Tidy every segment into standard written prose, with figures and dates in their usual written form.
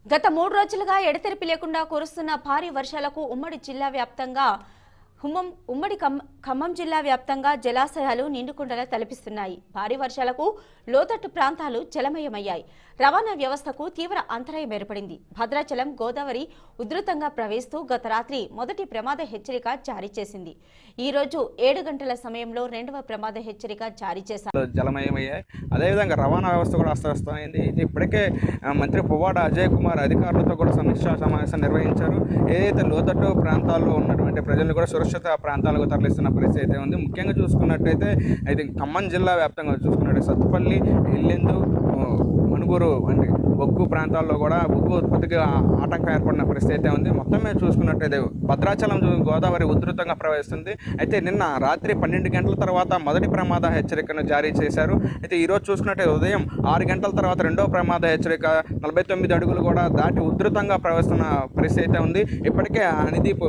గత 3 రోజులుగా ఎడతెరిపి లేకుండా కురుస్తున్న భారీ వర్షాలకు ఖమ్మం జిల్లా వ్యాప్తంగా జలాశయాలు నిండుకుండలా తలపిస్తున్నాయి. భారీ వర్షాలకు లోతట్టు ప్రాంతాలు జలమయమయ్యాయి. రవాణా వ్యవస్థకు తీవ్ర అంతరాయం ఏర్పడింది. భద్రాచలం గోదావరి ఉధృతంగా ప్రవహిస్తూ గత రాత్రి మొదటి ప్రమాద హెచ్చరిక జారీ చేసింది. ఈ రోజు 7 గంటల సమయంలో రెండవ ప్రమాద హెచ్చరిక జారీ చేశారు. జలమయమయ్యాయి. అదేవిధంగా రవాణా వ్యవస్థ కూడా అస్తవ్యస్తమైంది. ఇప్పటికే మంత్రి పువ్వాడ అజయ్ కుమార్ అధికారులతో కూడా సమీక్షా సమావేశం నిర్వహించారు. ఏదైతే లోతట్టు ప్రాంతాల్లో ఉన్నటువంటి ప్రజలను కూడా సురక్షిత ప్రాంతాలకు తరలిస్తున్న పరిస్థితి అయితే ఉంది. ముఖ్యంగా చూసుకున్నట్టయితే అయితే ఖమ్మం జిల్లా వ్యాప్తంగా చూసుకున్నట్టు సత్తుపల్లి, ఇల్లెందు, మణుగూరు వంటి బొగ్గు ప్రాంతాల్లో కూడా బొగ్గు ఉత్పత్తికి ఆటంకం ఏర్పడిన పరిస్థితి అయితే ఉంది. మొత్తం మీద చూసుకున్నట్టయితే భద్రాచలం గోదావరి ఉధృతంగా ప్రవహిస్తుంది. అయితే నిన్న రాత్రి 12 గంటల తర్వాత మొదటి ప్రమాద హెచ్చరికను జారీ చేశారు. అయితే ఈరోజు చూసుకున్నట్టయితే ఉదయం 6 గంటల తర్వాత రెండవ ప్రమాద హెచ్చరిక 49 అడుగులు కూడా దాటి ఉధృతంగా ప్రవహిస్తున్న పరిస్థితి అయితే ఉంది. ఇప్పటికే అనుదీప్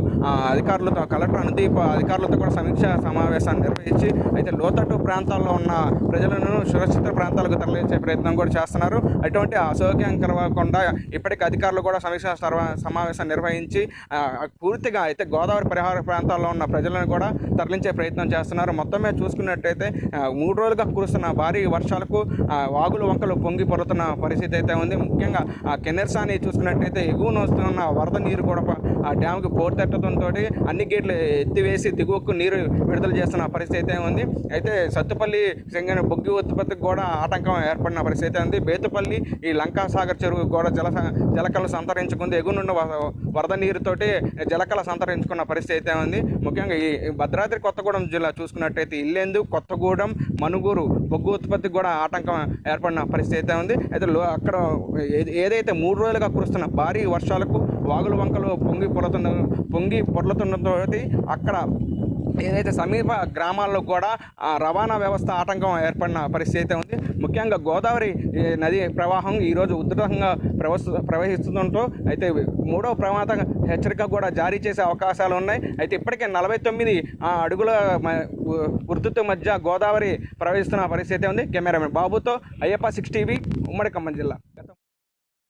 అధికారులతో కలెక్టర్ అనుదీప్ అధికారులతో కూడా సమీక్షా సమావేశాన్ని నిర్వహించి అయితే లోతట్టు ప్రాంతాల్లో ఉన్న ప్రజలను సురక్షిత ప్రాంతాలకు తరలించే ప్రయత్నం కూడా చేస్తున్నారు. అటువంటి అసౌకర్యం కలగకుండా ఇప్పటికే అధికారులు కూడా సమీక్షా సమావేశం నిర్వహించి పూర్తిగా అయితే గోదావరి పరిహార ప్రాంతాల్లో ఉన్న ప్రజలను కూడా తరలించే ప్రయత్నం చేస్తున్నారు. మొత్తం మీద చూసుకున్నట్టయితే 3 రోజులుగా కురుస్తున్న భారీ వర్షాలకు వాగులు వంకలు పొంగి పొరుతున్న పరిస్థితి అయితే ఉంది. ముఖ్యంగా కెన్నెర్సాని చూసుకున్నట్టయితే ఎగువన వస్తున్న వరద నీరు కూడా ఆ డ్యామ్కి పోటెట్టడంతో అన్ని గేట్లు ఎత్తివేసి దిగువకు నీరు విడుదల చేస్తున్న పరిస్థితి అయితే ఉంది. అయితే సత్తుపల్లి బొగ్గు ఉత్పత్తికి కూడా ఆటంకం ఏర్పడిన పరిస్థితి ఉంది. బేతుపల్లి ఈ లంకా సాగర్ చెరువు కూడా జలకళ సంతరించుకుంది. ఎగునున్న వరద నీరుతోటి జలకళ సంతరించుకున్న పరిస్థితి అయితే ఉంది. ముఖ్యంగా ఈ భద్రాద్రి కొత్తగూడెం జిల్లా చూసుకున్నట్టయితే ఇల్లెందు, కొత్తగూడెం, మణుగూరు బొగ్గు ఉత్పత్తికి కూడా ఆటంకం ఏర్పడిన పరిస్థితి అయితే ఉంది. అయితే అక్కడ ఏదైతే 3 రోజులుగా కురుస్తున్న భారీ వర్షాలకు వాగుల వంకలు పొంగి పొర్లుతుండటంతో అక్కడ ఏదైతే సమీప గ్రామాల్లో కూడా రవాణా వ్యవస్థ ఆటంకం ఏర్పడిన పరిస్థితి అయితే ఉంది. ముఖ్యంగా గోదావరి నది ప్రవాహం ఈరోజు ఉధృతంగా ప్రవహిస్తుండటంతో అయితే 3వ ప్రమాద హెచ్చరిక కూడా జారీ చేసే అవకాశాలు ఉన్నాయి. అయితే ఇప్పటికే 49 అడుగుల ఉధృతి మధ్య గోదావరి ప్రవహిస్తున్న పరిస్థితి ఉంది. కెమెరామెన్ బాబుతో అయ్యప్ప 6 టీవీ, ఉమ్మడి ఖమ్మం జిల్లా.